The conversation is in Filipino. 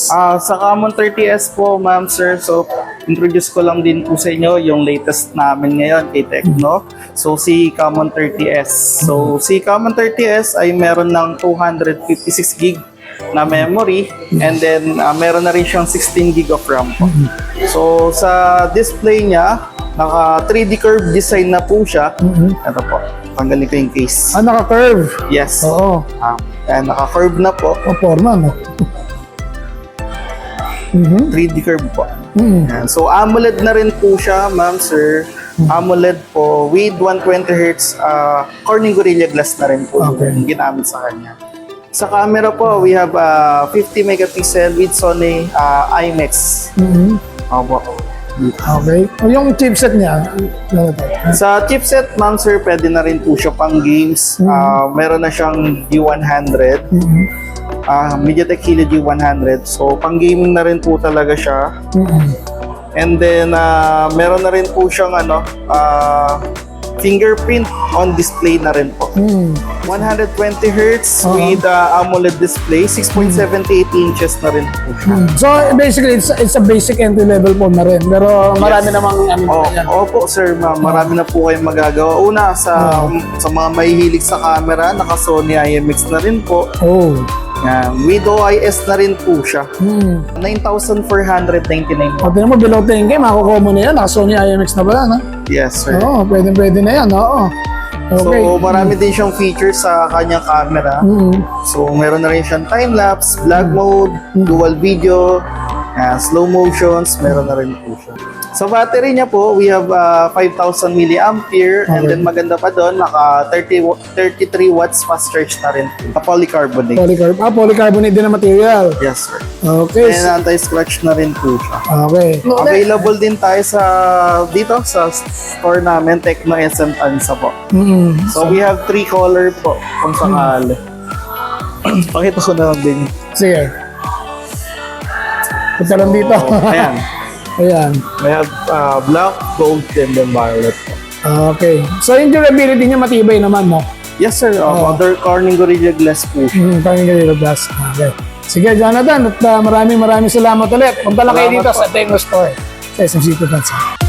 Sa Common 30S po, ma'am, sir. So, introduce ko lang din po sa inyo yung latest namin ngayon kay Tecno. So, si Common 30S. So, si Common 30S ay meron ng 256 gig na memory, and then meron na rin siyang 16 gig of RAM po. So, sa display niya, naka 3D curve design na po siya. Ito po, tanggalin ko yung case. Naka-curve. Yes. Oo. Naka-curve na po. Forma, no? 3D curve po. Yan. So, AMOLED na rin po siya, ma'am, sir. AMOLED po with 120Hz Corning Gorilla Glass na rin po yung ginamit sa kanya. Sa camera po, we have 50 megapixel with Sony IMX. Opo. Okay. Yung chipset niya, Sa chipset, ma'am, sir, pwede na rin po siya pang games. Meron na siyang G100. MediaTek Helio G100. So, pang gaming na rin po talaga siya. And then, meron na rin po siyang fingerprint on display na rin po. 120Hz with AMOLED display, 6.78 inches na rin po siya. So, basically, it's a basic entry level phone na rin. Pero marami namang yan. Opo, sir, ma'am. Marami na po kayong magagawa. Una, sa mga mahihilig sa camera, naka Sony IMX na rin po. Yan. With OIS na rin po siya. 9,499 po. Pati naman, below 10K, makukuha mo na yan. Naka Sony IMX na pala, no? Yes, sir. Oo, pwede na yan. Oo. Okay. So, marami din siyang features sa kanyang camera. So, meron na rin siyang time-lapse, vlog mode, dual video, slow motions, meron na rin po siya. Sa battery niya po, we have 5,000 milliampere, and then maganda pa doon, naka 33 watts fast charge na rin. Polycarbonate. Polycarbonate din na material. Yes, sir. Okay. And anti-scratch na rin po siya. Okay. Available din tayo dito sa store namin, Tecno SM Tansa po. So, we have 3 color po, kung sakali. Pakita ko na lang din. Sige. Punta lang dito. Ayan. Ayan. We have black, gold, and then violet po. Okay. So, yung durability niya matibay naman, no? Yes, sir. Other Corning Gorilla Glass po. Corning Gorilla Glass. Okay. Sige, Jonathan. At maraming salamat ulit. Punta lang kayo dito sa Tecno Store sa SMC Tansa.